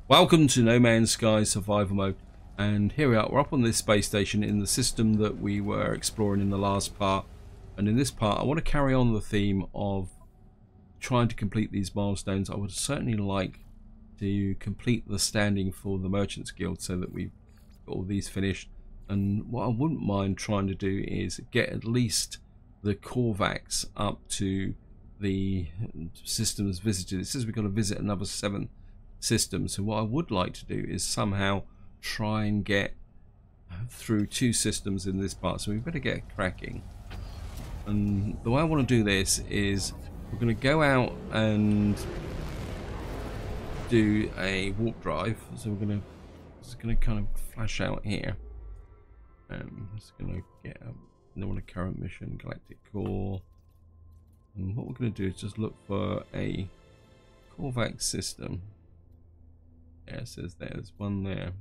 Welcome to No Man's Sky Survival Mode, and here we are. We're up on this space station in the system that we were exploring in the last part, and in this part I want to carry on the theme of trying to complete these milestones. I would certainly like to complete the standing for the Merchants Guild so that we've got all these finished, and what I wouldn't mind trying to do is get at least the Korvax up to the systems visited. It says we've got to visit another 7 systems, so what I would like to do is somehow try and get through 2 systems in this part, so we better get cracking. And the way I want to do this is we're going to go out and do a warp drive, so we're going to kind of flash out here. It's going to get a current mission, galactic core, and what we're going to do is just look for a Korvax system. Yeah, it says there's one there,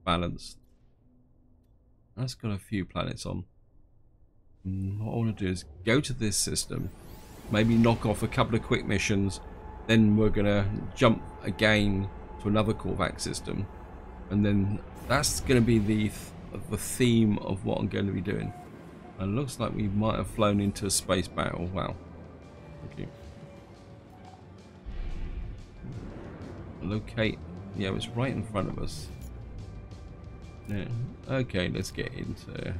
balanced. That's got a few planets on. And what I want to do is go to this system, maybe knock off a couple of quick missions, then we're going to jump again to another Korvax system, and then that's going to be the theme of what I'm going to be doing. And it looks like we might have flown into a space battle. Wow. Thank you. Locate. Yeah, it's right in front of us. Yeah. Okay, let's get into.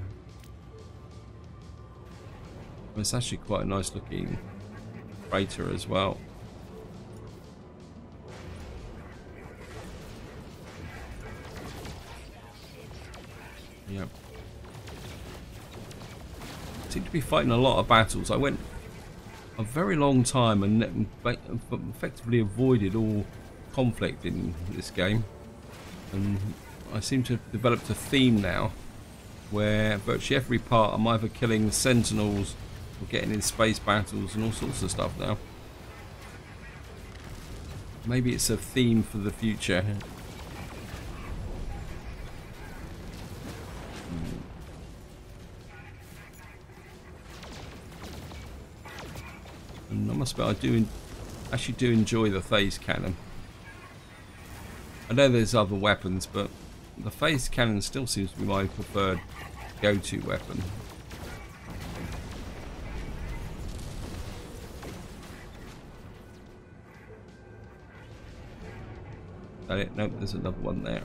It's actually quite a nice looking freighter as well. Yep. Seem to be fighting a lot of battles. I went a very long time and effectively avoided all conflict in this game, and I seem to have developed a theme now where virtually every part I'm either killing sentinels or getting in space battles and all sorts of stuff now. Maybe it's a theme for the future. And I must admit, I actually do enjoy the phase cannon. I know there's other weapons, but the phase cannon still seems to be my preferred go-to weapon. Is that it? Nope, there's another one there.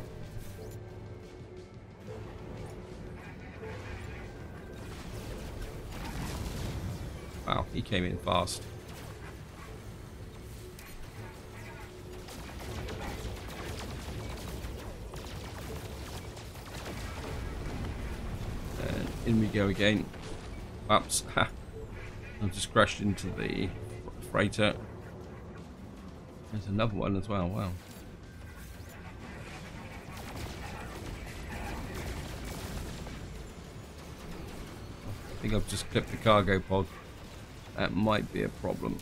Wow, he came in fast. In we go again. Whoops. I've just crashed into the freighter. There's another one as well. Wow. I think I've just clipped the cargo pod. That might be a problem.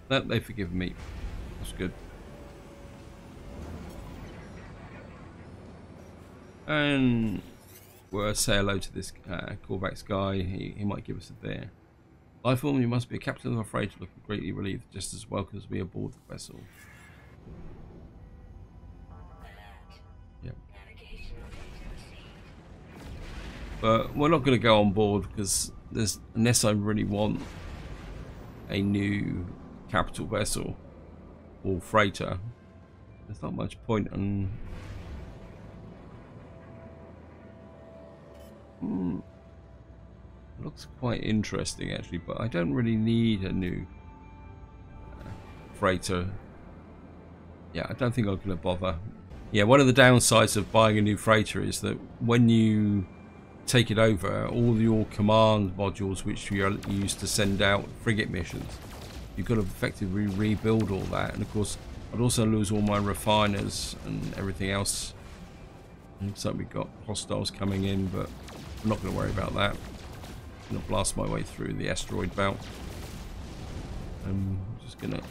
Nope, they forgive me. That's good. And we'll say hello to this Korvax guy. He might give us a there. Lifeform, you must be a captain of a freighter looking greatly relieved, just as welcome as me aboard the vessel. Yep. But we're not going to go on board because unless I really want a new capital vessel or freighter, there's not much point in. Looks quite interesting actually, but I don't really need a new freighter. Yeah, I don't think I'm going to bother. Yeah, one of the downsides of buying a new freighter is that when you take it over, all your command modules which you used to send out frigate missions, you've got to effectively rebuild all that, and of course I'd also lose all my refiners and everything else. Looks like we've got hostiles coming in, but I'm not going to worry about that. I'm going to blast my way through the asteroid belt. I'm just going to...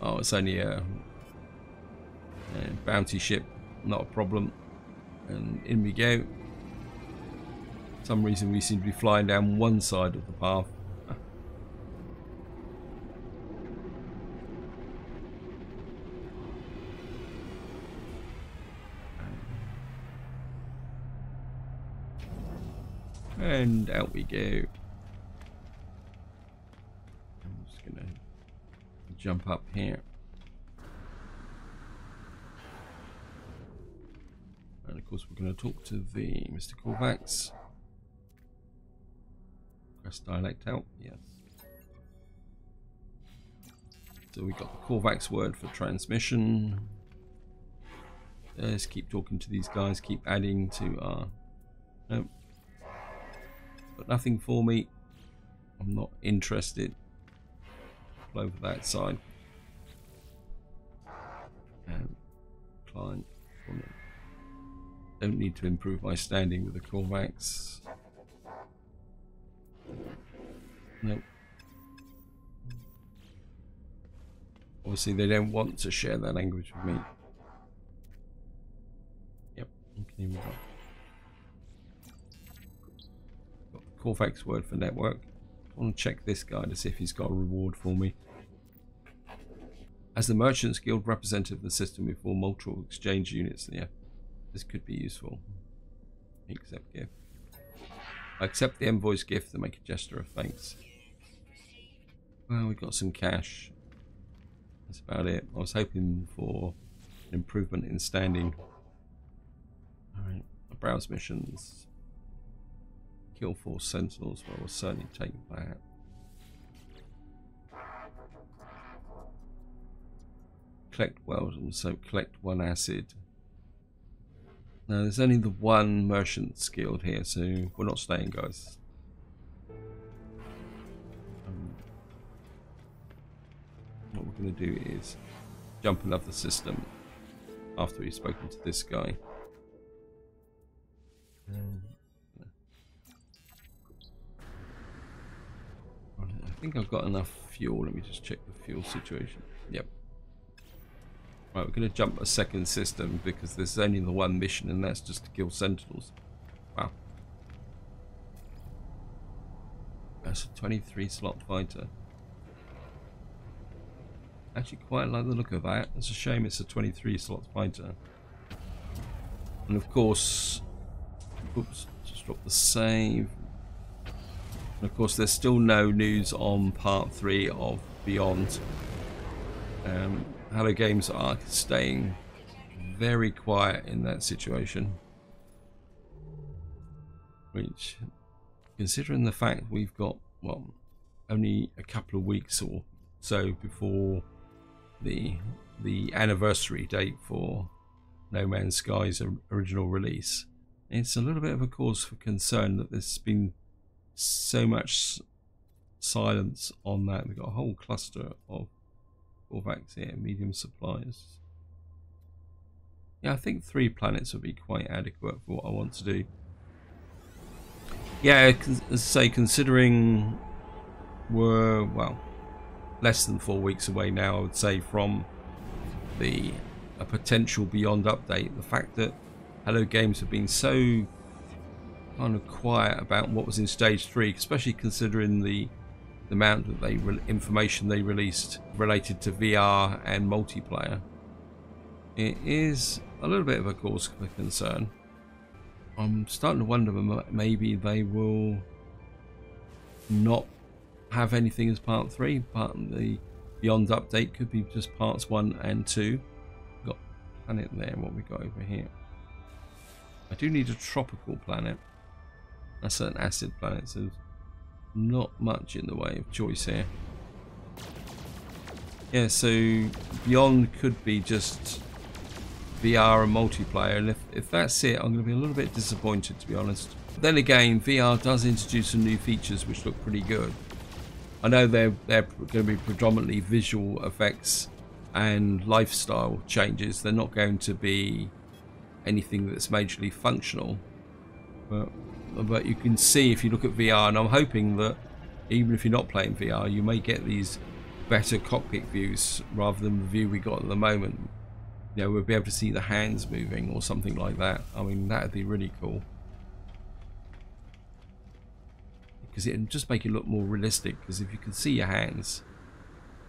Oh it's only a bounty ship, not a problem. And in we go. For some reason we seem to be flying down one side of the path. And out we go. I'm just gonna jump up here. And of course we're going to talk to the Mr. Korvax. Press dialect out, yes. So we got the Korvax word for transmission. Let's keep talking to these guys, keep adding to our... Nope. Got nothing for me. I'm not interested. Pull over that side. And client. Don't need to improve my standing with the Korvax. Nope. Obviously they don't want to share their language with me. Yep, okay, we got the Korvax word for network. I want to check this guy to see if he's got a reward for me. As the Merchants Guild representative of the system, we form multiple exchange units. Yeah, this could be useful. Accept gift. I accept the envoy's gift and make a gesture of thanks. Well, we got some cash. That's about it. I was hoping for an improvement in standing. Alright, browse missions. Kill 4 sentinels. Well, we'll certainly take that. Collect wells, also collect 1 acid. Now, there's only the 1 merchant guild here, so we're not staying, guys. What we're going to do is jump another system after we've spoken to this guy. I think I've got enough fuel. Let me just check the fuel situation. Yep. Right, we're going to jump a second system because there's only the 1 mission, and that's just to kill sentinels. Wow. That's a 23 slot fighter. Actually quite like the look of that. It's a shame it's a 23 slot fighter. And of course, oops, just drop the save. And of course there's still no news on part 3 of Beyond. Hello Games are staying very quiet in that situation, which, considering the fact we've got, well, only a couple of weeks or so before the anniversary date for No Man's Sky's original release, it's a little bit of a cause for concern that there's been so much silence on that. We've got a whole cluster of Korvax here, medium supplies. Yeah, I think 3 planets would be quite adequate for what I want to do. Yeah, as I say, considering we're, well, less than 4 weeks away now, I would say, from a potential Beyond update, the fact that Hello Games have been so kind of quiet about what was in stage 3, especially considering the amount that information they released related to VR and multiplayer, it is a little bit of a cause for concern. I'm starting to wonder maybe they will not have anything as part 3. Part of the Beyond update could be just parts 1 and 2. Got planet there. What we got over here? I do need a tropical planet. That's an acid planet, so not much in the way of choice here. Yeah, so Beyond could be just VR and multiplayer, and if that's it, I'm going to be a little bit disappointed, to be honest. But then again, VR does introduce some new features which look pretty good. I know they're going to be predominantly visual effects and lifestyle changes. They're not going to be anything that's majorly functional, but you can see if you look at VR, and I'm hoping that even if you're not playing VR, you may get these better cockpit views rather than the view we got at the moment. You know, we'll be able to see the hands moving or something like that. I mean, that would be really cool. Because it would just make it look more realistic. Because if you can see your hands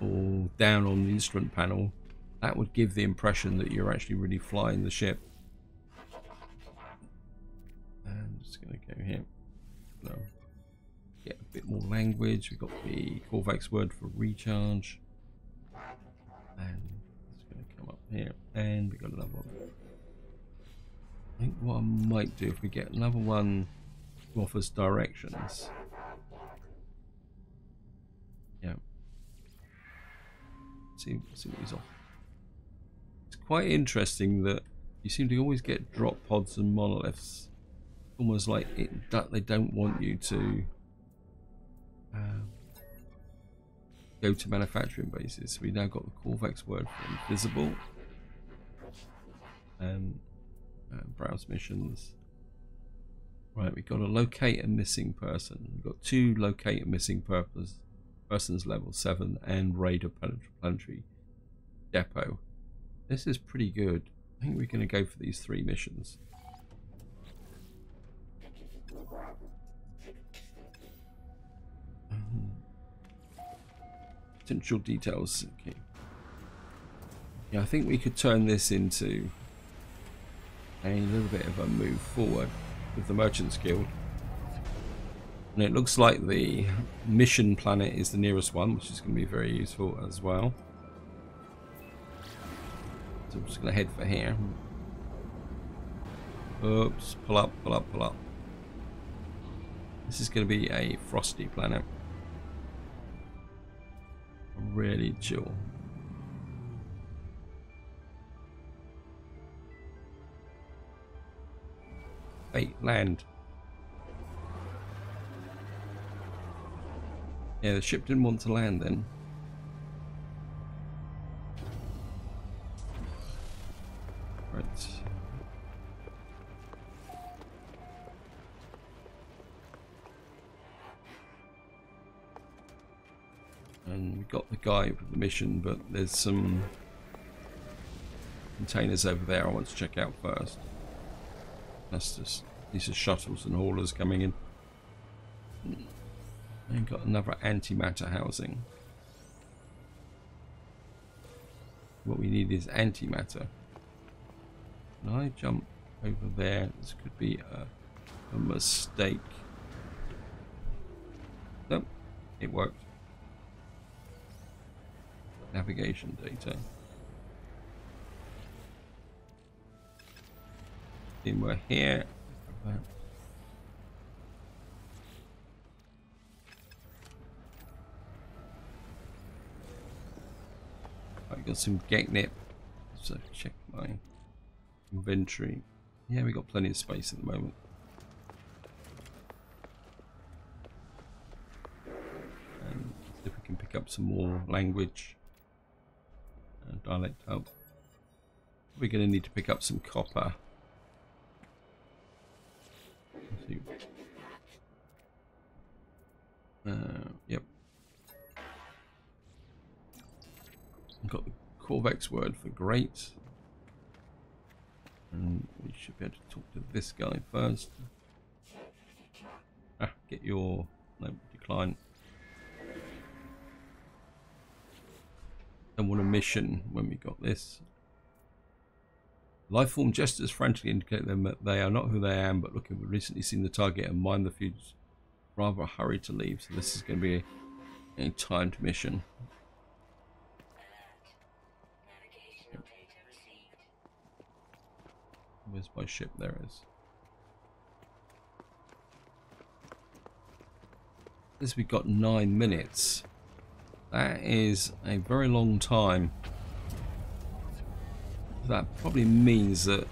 or down on the instrument panel, that would give the impression that you're actually really flying the ship. I'm just going to go here. No. Get a bit more language. We've got the Corvex word for recharge. And it's going to come up here. And we've got another one. I think what I might do, if we get another one who offers directions. Yeah. See what he's off. It's quite interesting that you seem to always get drop pods and monoliths. Almost like they don't want you to go to manufacturing bases. We now got the Corvex word for invisible. Browse missions. Right, we've got to locate a missing person. We've got 2 locate a missing persons level 7 and raid a planetary depot. This is pretty good. I think we're going to go for these 3 missions. Potential details. Okay. Yeah, I think we could turn this into a little bit of a move forward with the Merchants Guild. And it looks like the mission planet is the nearest one, which is going to be very useful as well. So I'm just going to head for here. Oops, pull up, pull up, pull up. This is going to be a frosty planet. Really chill. Hey, land. Yeah, the ship didn't want to land then. Right. And we got the guy with the mission, but there's some containers over there I want to check out first. That's just, these are shuttles and haulers coming in. And got another antimatter housing. What we need is antimatter. Can I jump over there? This could be a mistake. Nope, it worked. Navigation data. Then we're here. I've got some Geknip, so check my inventory. Yeah, we got plenty of space at the moment. And if we can pick up some more language and dialect up, we're going to need to pick up some copper. Yep. I've got the Corvex word for great. And we should be able to talk to this guy first. Get your... No, decline. Don't want a mission when we got this. Lifeform gestures frantically indicate them that they are not who they am, but looking, we've recently seen the target and mind the fuse. Rather hurry to leave, so this is going to be a timed mission. Where's my ship? There it is. This we've got 9 minutes. That is a very long time. That probably means that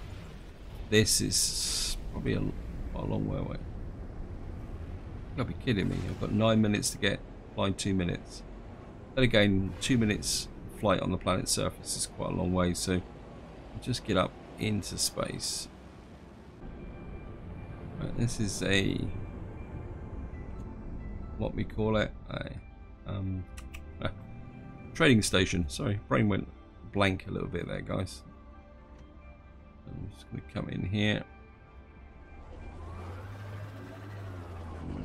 this is probably a long way away. You gotta be kidding me. I've got 9 minutes to get flying 2 minutes. Then again, 2 minutes flight on the planet's surface is quite a long way, so I'll just get up into space. Right, this is a what we call it Trading station. Sorry, brain went blank a little bit there, guys. I'm just going to come in here.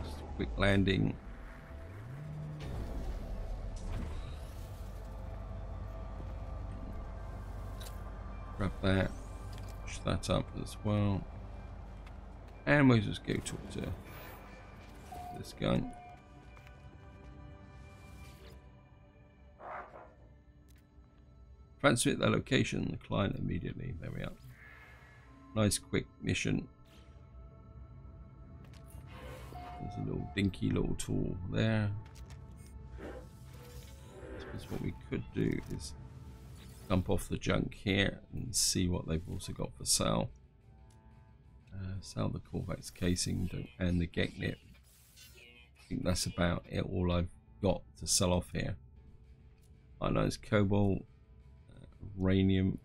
Just a quick landing. Grab that. Push that up as well. And we'll just go talk to this guy. Transmit their location, the client immediately. There we are. Nice quick mission. There's a little dinky little tool there. I suppose what we could do is dump off the junk here and see what they've also got for sale. Sell the Corvex casing and the Geknit. I think that's about it, all I've got to sell off here. I know it's cobalt, uranium.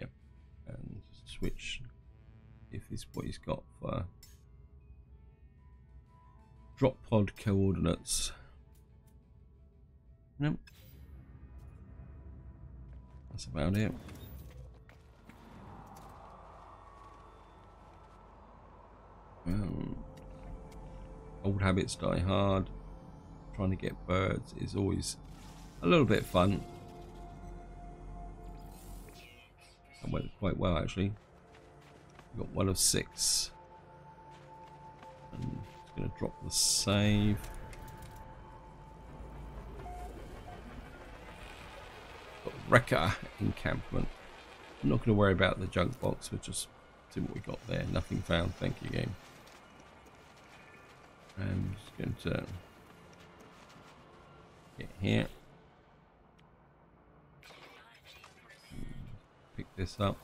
Yep, and switch if this is what he's got for drop pod coordinates. Nope, that's about it. Old habits die hard. Trying to get birds is always a little bit fun. That went quite well actually. We got 1 of 6. And it's going to drop the save. Got Wrecker encampment. I'm not going to worry about the junk box. We'll just see what we got there. Nothing found. Thank you, game. I'm just going to get here. Pick this up.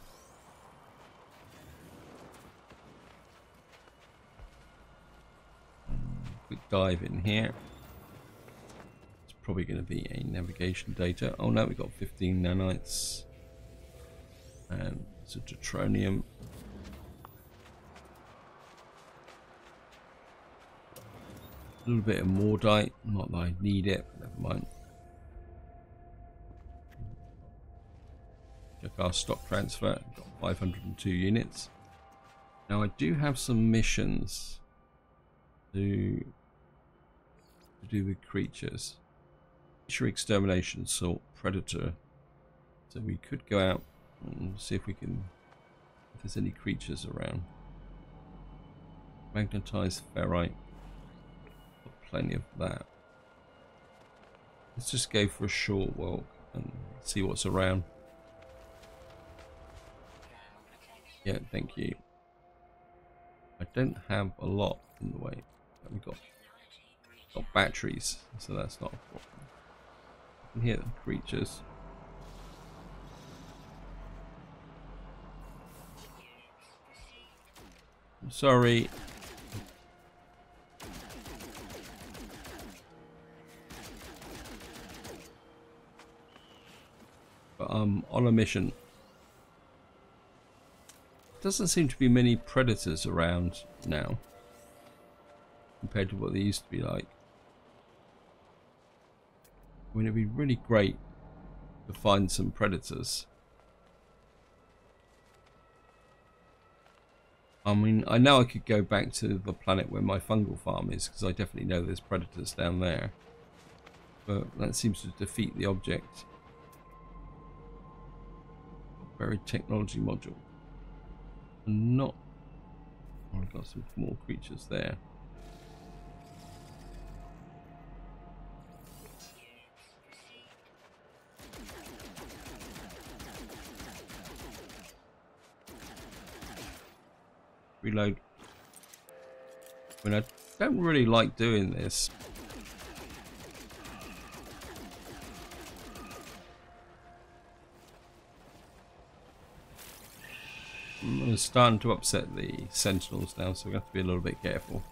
Quick dive in here. It's probably going to be a navigation data. Oh no, we got 15 nanites. And it's a deuteronium. A little bit of mordite, not that I need it, but never mind. Check our stock transfer, got 502 units. Now I do have some missions to do with creatures. Creature extermination, sort predator. So we could go out and see if we can, if there's any creatures around. Magnetized ferrite. Plenty of that. Let's just go for a short walk and see what's around. Yeah, thank you. I don't have a lot in the way. We've got batteries, so that's not a problem. I can hear the creatures. I'm sorry. But I'm on a mission. Doesn't seem to be many predators around now compared to what they used to be like. I mean, it'd be really great to find some predators. I mean, I know I could go back to the planet where my fungal farm is, because I definitely know there's predators down there. But that seems to defeat the object. Buried technology module. And not... Oh, I've got some more creatures there. Reload. I mean, I don't really like doing this. It's starting to upset the sentinels now, so we have to be a little bit careful.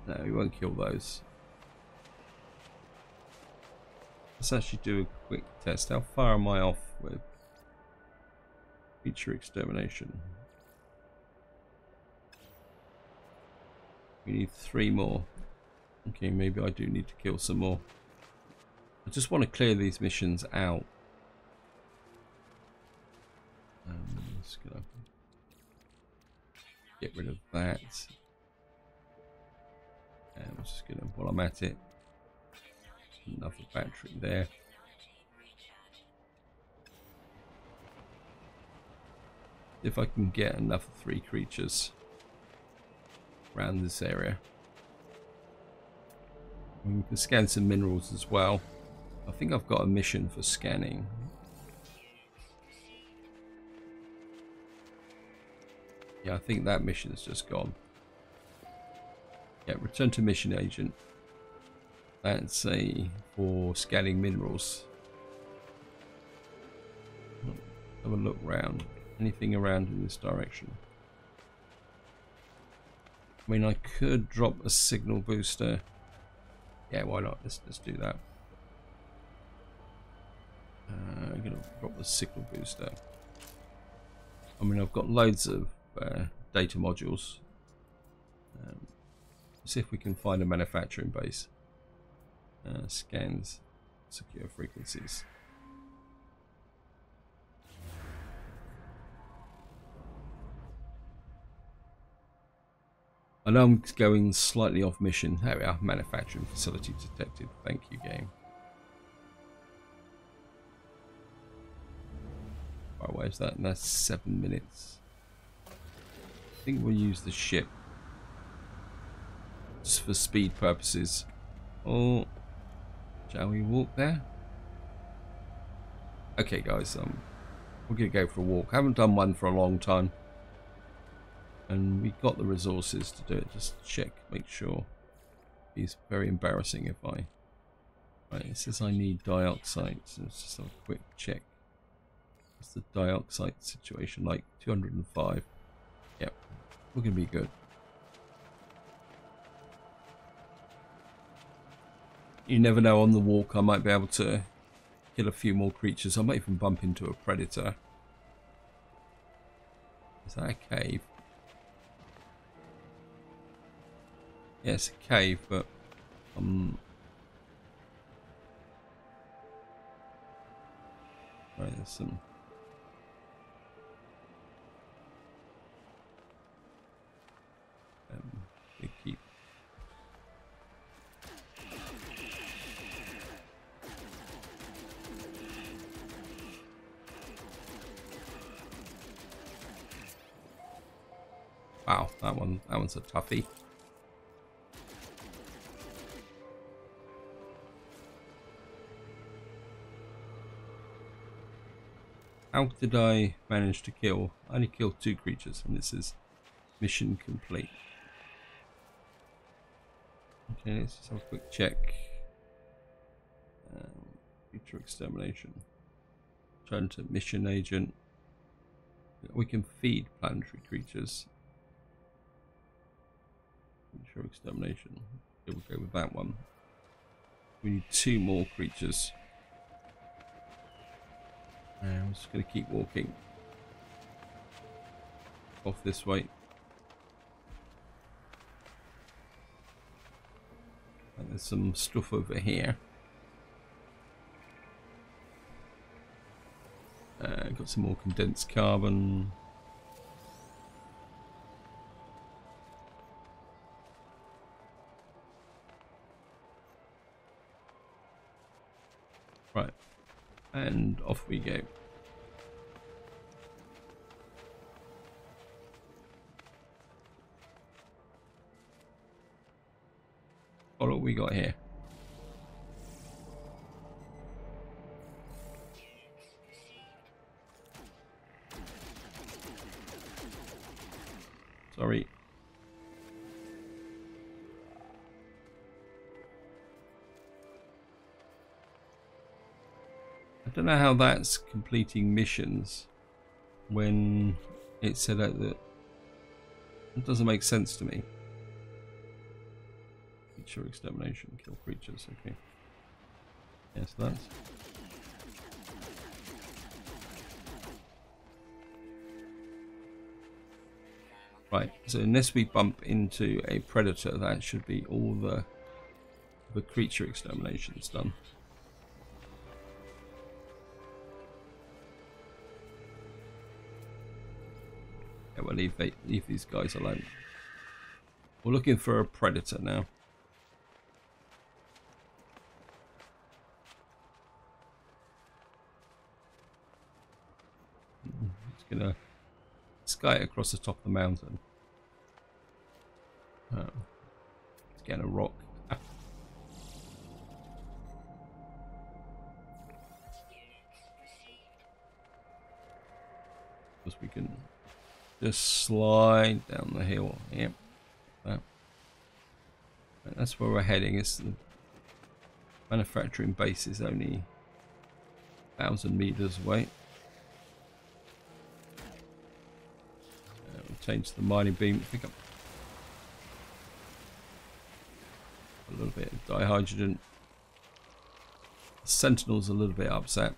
No, we won't kill those. Let's actually do a quick test. How far am I off with creature extermination? We need 3 more. Okay, maybe I do need to kill some more. I just want to clear these missions out. Just gonna get rid of that. And I'm just gonna, while I'm at it, another battery there. If I can get another 3 creatures around this area. And we can scan some minerals as well. I think I've got a mission for scanning. Yeah, I think that mission is just gone. Yeah, return to mission agent. That's for scanning minerals. Have a look round. Anything around in this direction? I mean, I could drop a signal booster. Yeah, why not? Let's do that. I'm gonna drop the signal booster. I mean, I've got loads of data modules. See if we can find a manufacturing base. Scans, secure frequencies. I know I'm going slightly off mission. There we are, manufacturing facility detected. Thank you, game. Right, where's that? And that's 7 minutes. I think we'll use the ship just for speed purposes. Oh, shall we walk there? Okay, guys, we're gonna go for a walk. Haven't done one for a long time, and we've got the resources to do it. Just check, make sure. It's very embarrassing if I. Right, it says I need dioxide. So let's just have a quick check. What's the dioxide situation like? 205. Yep, we're gonna be good. You never know, on the walk I might be able to kill a few more creatures. I might even bump into a predator. Is that a cave? Yeah, it's a cave, but right, there's some big keep. Wow, that one's a toughie. How did I manage to kill? I only killed 2 creatures, and this is mission complete. Okay, let's just have a quick check. Creature extermination. Turn to mission agent. We can feed planetary creatures. Creature extermination. Okay, we'll go with that one. We need 2 more creatures. And I'm just going to keep walking off this way. And there's some stuff over here. Got some more condensed carbon. Right, and off we go. What have we got here? Sorry. I don't know how that's completing missions when it said that it doesn't make sense to me. Creature extermination, kill creatures, okay. Yes, that's. Right, so unless we bump into a predator, that should be all the The creature extermination is done. Yeah, we'll leave these guys alone. We're looking for a predator now. It's gonna sky it across the top of the mountain. It's getting a rock. Because we can just slide down the hill. Yep. That's where we're heading. It's the manufacturing base is only 1,000 meters away. We'll change the mining beam. Pick up a little bit of dihydrogen. The Sentinel's a little bit upset.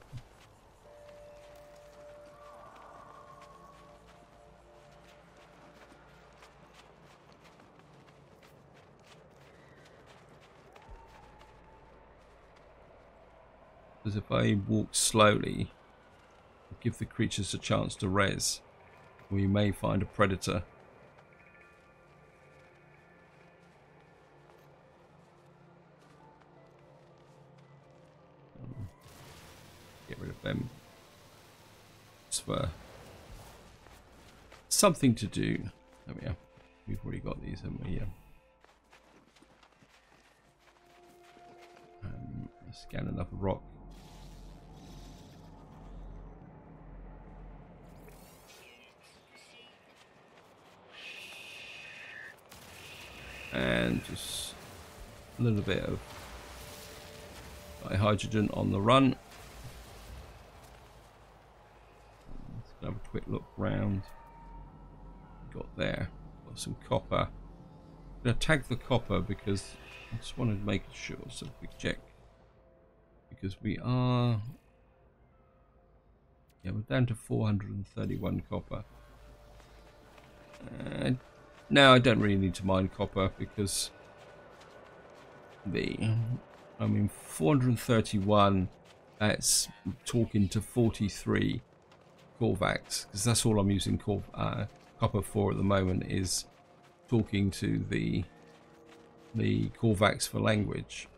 Because if I walk slowly, give the creatures a chance to res, we may find a predator. Get rid of them. It's for something to do. There we are. We've already got these, haven't we? Yeah. Scan another rock. And just a little bit of hydrogen on the run. Let's have a quick look round. Got there. Got some copper. I'm going to tag the copper because I just wanted to make sure. So quick check. Because we are... yeah, we're down to 431 copper. Now I don't really need to mine copper because I mean 431, that's talking to 43 Corvax, because that's all I'm using copper for at the moment, is talking to the Corvax for language,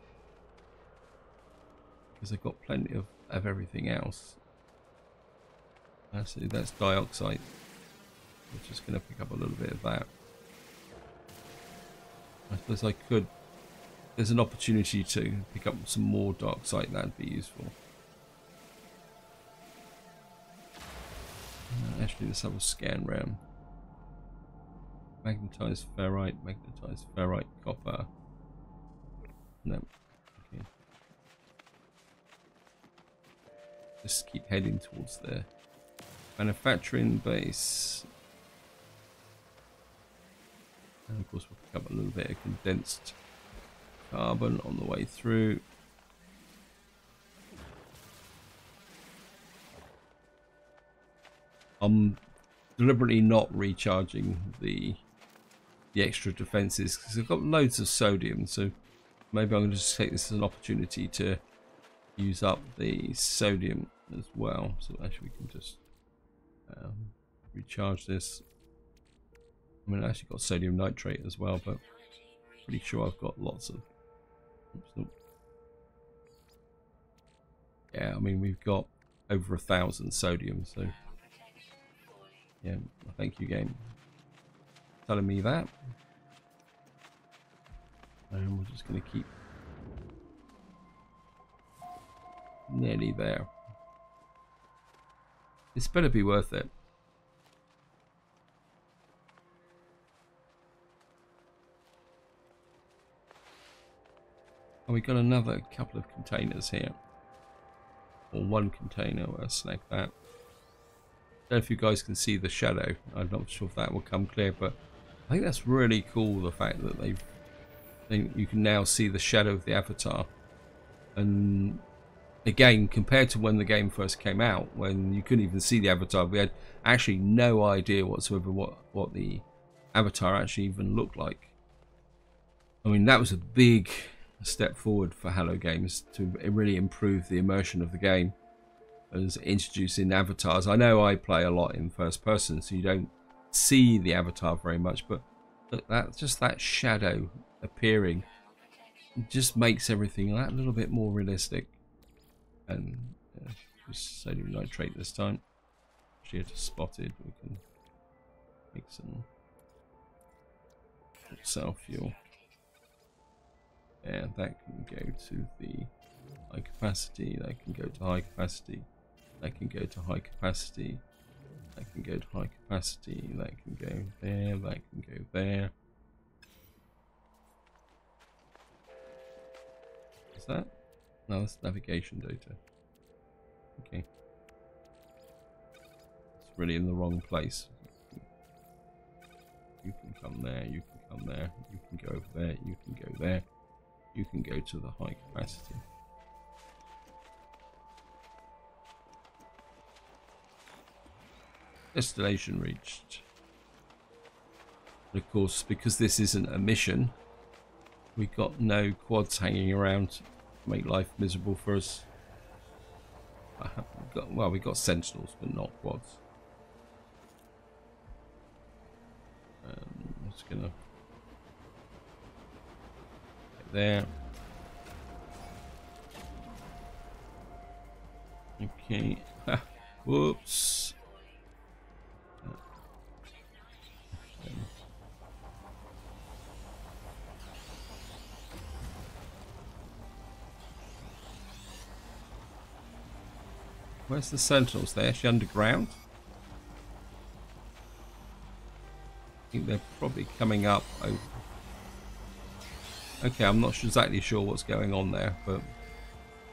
because I've got plenty of everything else. Actually, that's dioxide. I'm just going to pick up a little bit of that. I suppose I could. There's an opportunity to pick up some more dark site. That'd be useful. Actually, let's have a scan round. Magnetized ferrite, copper. No. Okay. Just keep heading towards the manufacturing base. And of course we'll pick up a little bit of condensed carbon on the way through. I'm deliberately not recharging the extra defenses because I've got loads of sodium, so maybe I'm going to just take this as an opportunity to use up the sodium as well. So actually we can just recharge this. I mean, I actually got sodium nitrate as well, but pretty sure I've got lots of... oops, nope. Yeah, I mean, we've got over 1,000 sodium, so... yeah, thank you, game. Telling me that. And we're just going to keep... nearly there. This better be worth it. And we got another couple of containers here, or one container. I'll snag that. I don't know if you guys can see the shadow. I'm not sure if that will come clear, but I think that's really cool, the fact that you can now see the shadow of the avatar. And again, compared to when the game first came out, when you couldn't even see the avatar, we had actually no idea whatsoever what the avatar actually even looked like. I mean, that was a big a step forward for Hello Games to really improve the immersion of the game, as introducing avatars. I know I play a lot in first person, so you don't see the avatar very much, but look, that shadow appearing just makes everything that little bit more realistic. And just sodium nitrate this time. Actually, it's spotted. We can make some cell fuel. Yeah, that can go to the high capacity. That can go to high capacity. That can go to high capacity. That can go to high capacity. That can go there. That can go there. Is that? No, that's navigation data. Okay. It's really in the wrong place. You can come there. You can come there. You can go over there. You can go there. You can go to the high capacity. Destination reached. And of course, because this isn't a mission, we've got no quads hanging around to make life miserable for us. Well, we got sentinels, but not quads. I'm just gonna get there. Okay. Whoops. Where's the sentinels? They're actually underground. I think they're probably coming up over. Okay, I'm not exactly sure what's going on there, but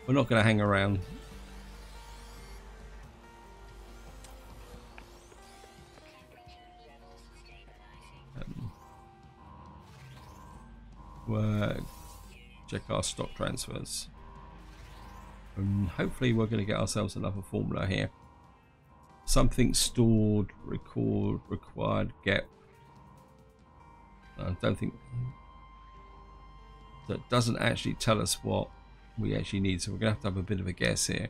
we're not going to hang around. We'll check our stock transfers. And hopefully we're going to get ourselves another formula here. Something stored, record, required, get. I don't think that doesn't actually tell us what we actually need, so we're going to have a bit of a guess here.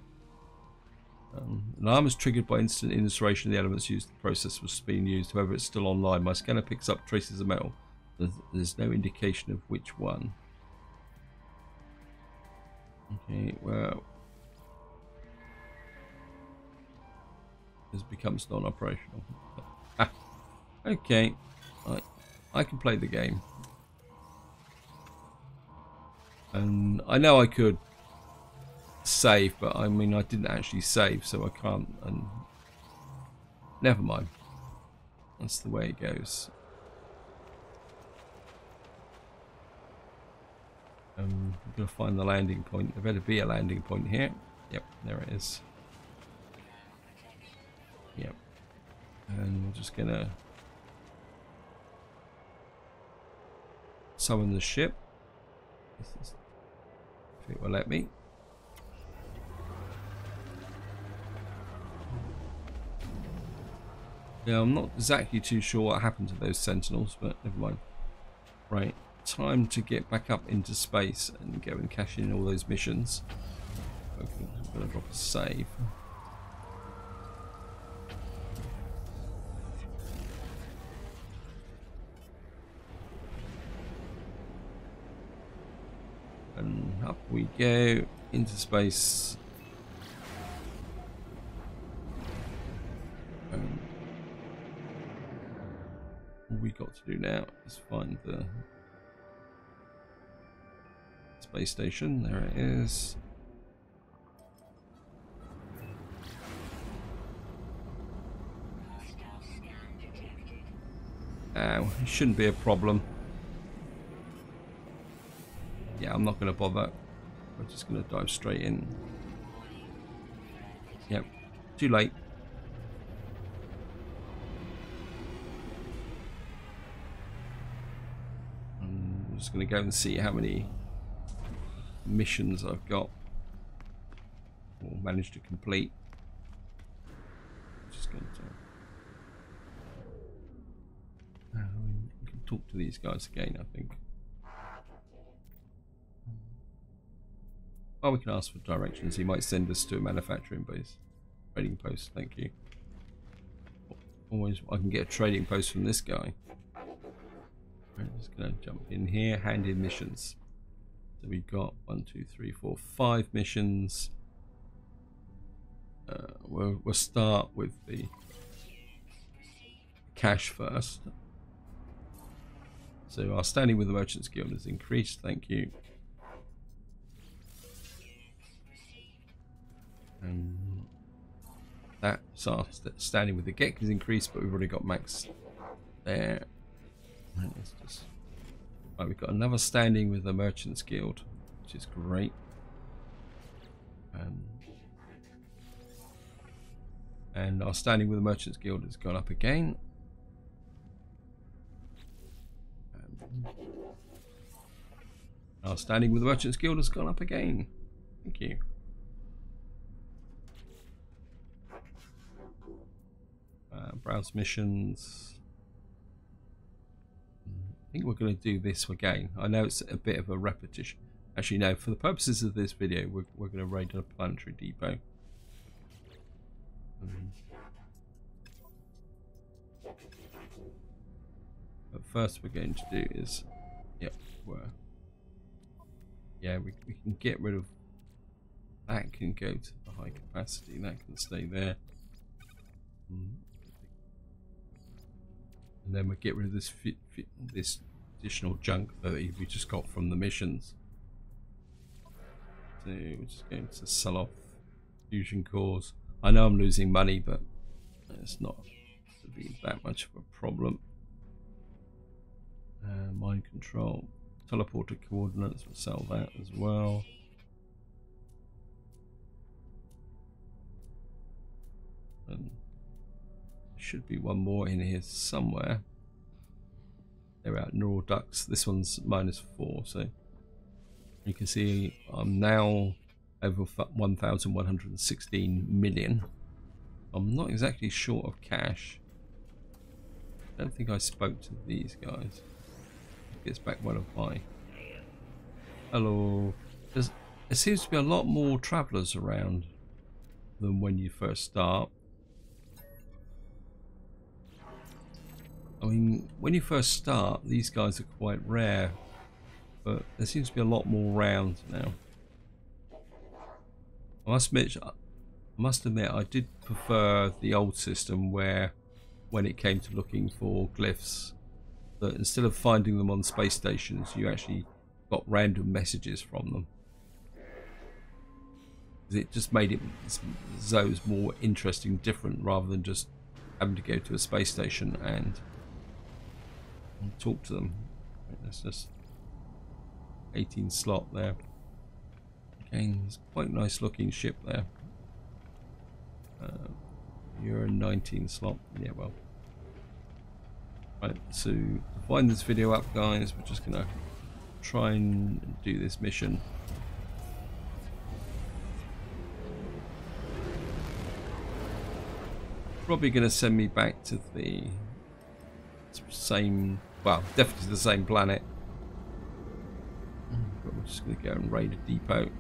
Alarm is triggered by instant installation of the elements used. The process was being used. However, it's still online. My scanner picks up traces of metal. There's no indication of which one. Okay, well, this becomes non-operational. Ah, okay, I can play the game, and I know I could save, but I mean I didn't actually save, so I can't. And never mind. That's the way it goes. I'm gonna find the landing point. There better be a landing point here. Yep, there it is. Yep. And we're just gonna summon the ship. If it will let me. Yeah, I'm not exactly too sure what happened to those sentinels, but never mind. Right, time to get back up into space and go and cash in all those missions. Okay, I'm gonna drop a save. And up we go into space. All we got to do now is find the space station. There it is. It shouldn't be a problem. Yeah, I'm not going to bother. I'm just going to dive straight in. Yep, too late. I'm just going to go and see how many missions I've got or managed to complete. Just going to we can talk to these guys again, I think. Well, we can ask for directions. He might send us to a manufacturing base. Trading post, thank you. Always, I can get a trading post from this guy. I'm just going to jump in here. Hand in missions. So we've got 1, 2, 3, 4, 5 missions. We'll start with the cash first. So our standing with the Merchants Guild has increased, thank you. And that's our standing with the GEC has increased, but we've already got max there. It's just, right, we've got another standing with the Merchants Guild, which is great. And our standing with the Merchants Guild has gone up again. Our standing with the Merchants Guild has gone up again. Thank you. Browse missions. I think we're going to do this again. I know it's a bit of a repetition. Actually, no, for the purposes of this video, we're going to raid a planetary depot. But first we're going to do is, yep, yeah, we can get rid of that. Can go to the high capacity. That can stay there. And then we get rid of this this additional junk that we just got from the missions. So we're just going to sell off fusion cores. I know I'm losing money, but it's not to be that much of a problem. Mind control, teleporter coordinates, we'll sell that as well. And should be one more in here somewhere. They're out neural ducts. This one's -4, so you can see I'm now over 1,116 million. I'm not exactly short of cash. I don't think I spoke to these guys. Gets back one of my. Hello. There seems to be a lot more travellers around than when you first start. I mean, when you first start, these guys are quite rare, but there seems to be a lot more around now. I must admit, I did prefer the old system where, when it came to looking for glyphs, that instead of finding them on space stations, you actually got random messages from them. It just made it those more interesting, different, rather than just having to go to a space station and talk to them. That's just 18 slot there. Again, it's quite a nice looking ship there. You're a 19 slot. Yeah, well. Right, so to wind this video up, guys, we're just gonna try and do this mission. Probably gonna send me back to the same, well, definitely the same planet. But we're just gonna go and raid a depot.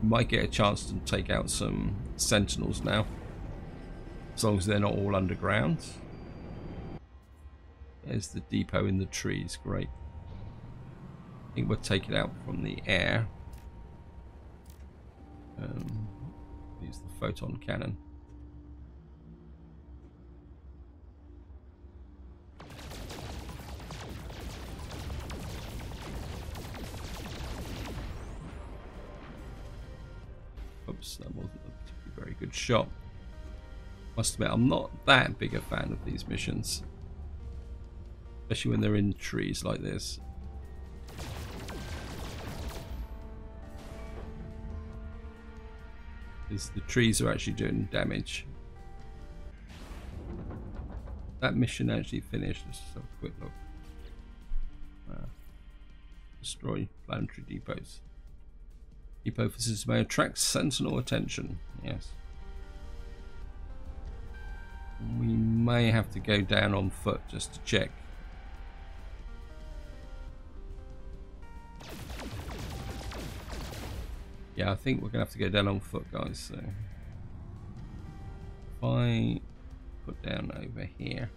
Might get a chance to take out some sentinels now, as long as they're not all underground. There's the depot in the trees, great. I think we'll take it out from the air. Use the photon cannon. Oops, that wasn't a particularly very good shot. Must admit, I'm not that big a fan of these missions, especially when they're in trees like this. Because the trees are actually doing damage. That mission actually finished. Let's just have a quick look. Destroy planetary depots. Depot facilities may attract sentinel attention. Yes. We may have to go down on foot just to check. Yeah, I think we're gonna have to go down on foot, guys. So if I put down over here.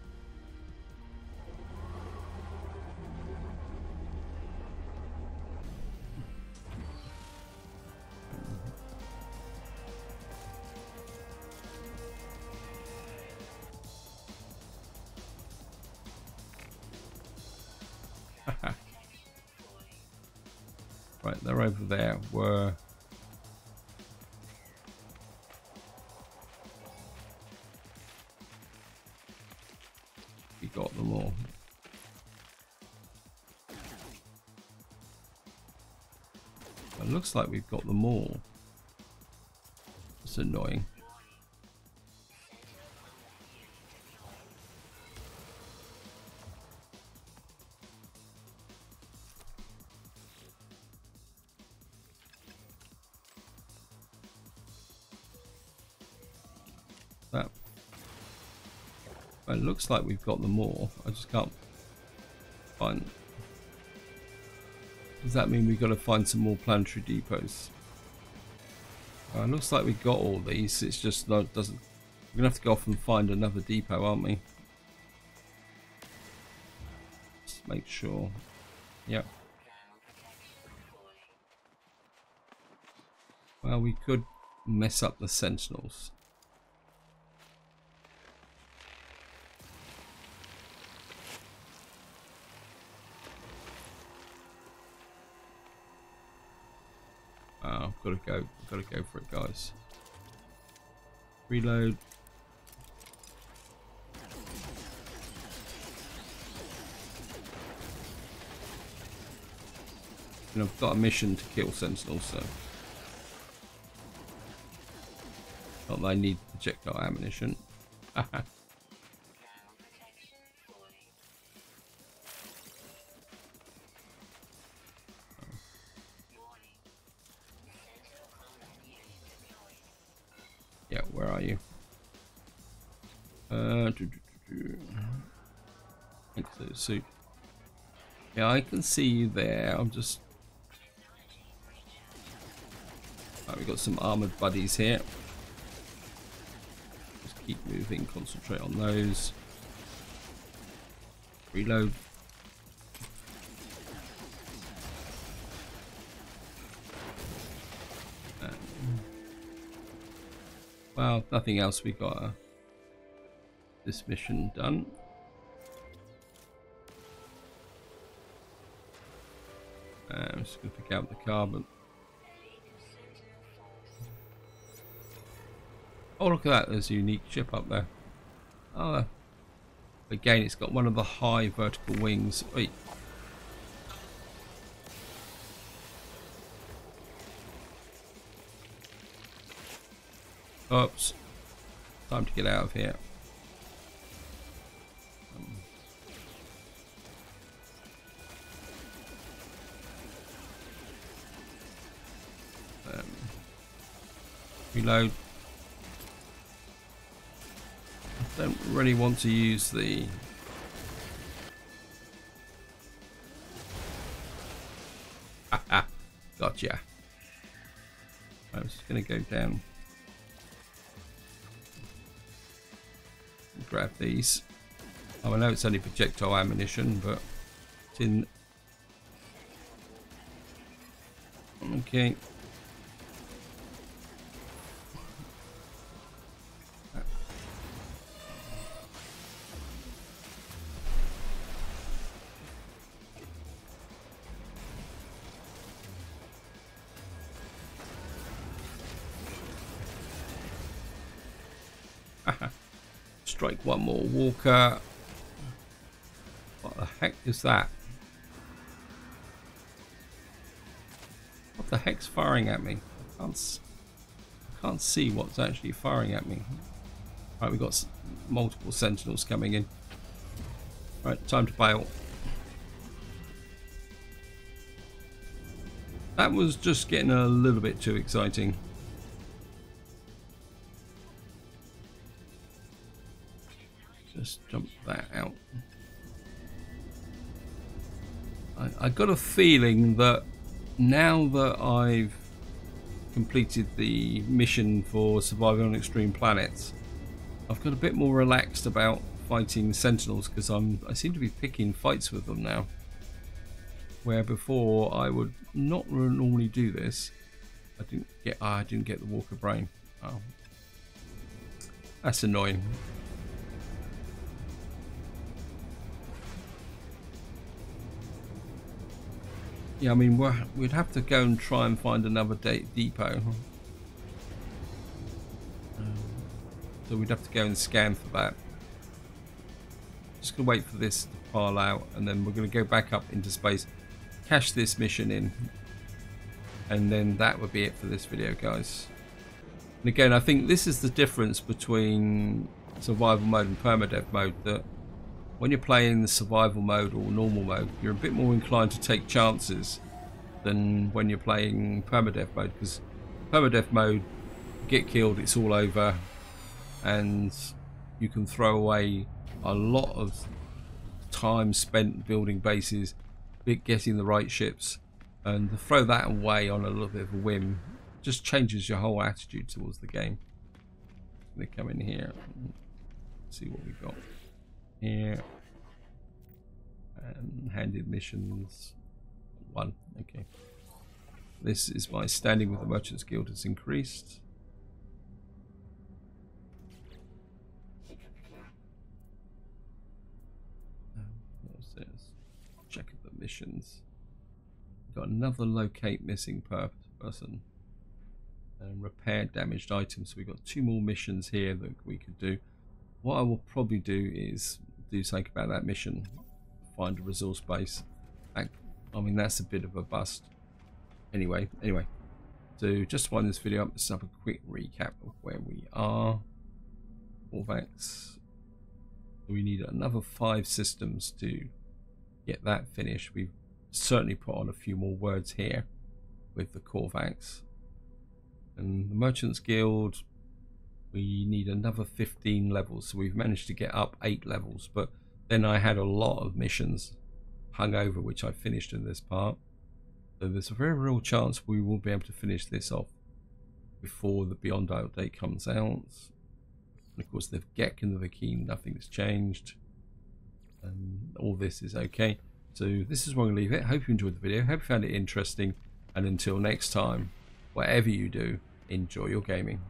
Right, they're over there. We got them all. It looks like we've got them all. It's annoying. That. It looks like we've got them all. I just can't find. Does that mean we've got to find some more planetary depots? It looks like we've got all these. It's just not doesn't. We're gonna have to go off and find another depot, aren't we? Just make sure. Yep. Well, we could mess up the sentinels. Oh, gotta go for it, guys. Reload. And I've got a mission to kill sentinels, so not that I need projectile ammunition. Yeah, where are you? Suit. Yeah, I can see you there. I'm just. Right, we've got some armored buddies here. Just keep moving. Concentrate on those. Reload. Well, nothing else. We got this mission done. I'm just going to pick out the carbon. Oh, look at that. There's a unique ship up there. Oh, again, it's got one of the high vertical wings. Wait. Oops. Time to get out of here. Reload. I don't really want to use the gotcha. I was just gonna go down and grab these. Oh, I know it's only projectile ammunition, but it's in. Okay. Strike one more walker. What the heck is that? What the heck's firing at me? I can't see what's actually firing at me. Right, we've got multiple sentinels coming in. Right, time to bail. That was just getting a little bit too exciting. Just jump that out. I got a feeling that now that I've completed the mission for surviving on extreme planets, I've got a bit more relaxed about fighting sentinels because I seem to be picking fights with them now, where before I would not normally do this. I didn't get the Walker Brain. Oh, that's annoying. Yeah, I mean, we'd have to go and try and find another depot. So we'd have to go and scan for that. Just gonna wait for this to pile out, and then we're gonna go back up into space, cash this mission in, and then that would be it for this video, guys. And again, I think this is the difference between survival mode and permadeath mode, that when you're playing the survival mode or normal mode, you're a bit more inclined to take chances than when you're playing permadeath mode, because permadeath mode, get killed, it's all over, and you can throw away a lot of time spent building bases, getting the right ships, and to throw that away on a little bit of a whim just changes your whole attitude towards the game. They come in here, see what we've got here, and handed missions 1. Okay, this is my standing with the Merchants Guild has increased. Check the missions. Got another locate missing person and repair damaged items. So we've got 2 more missions here that we could do. What I will probably do is do something about that mission. Find a resource base. I mean, that's a bit of a bust. Anyway. So just to wind this video up, let's have a quick recap of where we are. Corvax. We need another 5 systems to get that finished. We've certainly put on a few more words here with the Corvax. And the Merchants Guild, we need another 15 levels, so we've managed to get up 8 levels, but then I had a lot of missions hung over which I finished in this part, so there's a very real chance we will be able to finish this off before the Beyond update comes out. And of course the Gek and the Vulkan, nothing's changed. All this is okay. So this is where I'm going to leave it. Hope you enjoyed the video. Hope you found it interesting. And until next time, whatever you do, enjoy your gaming.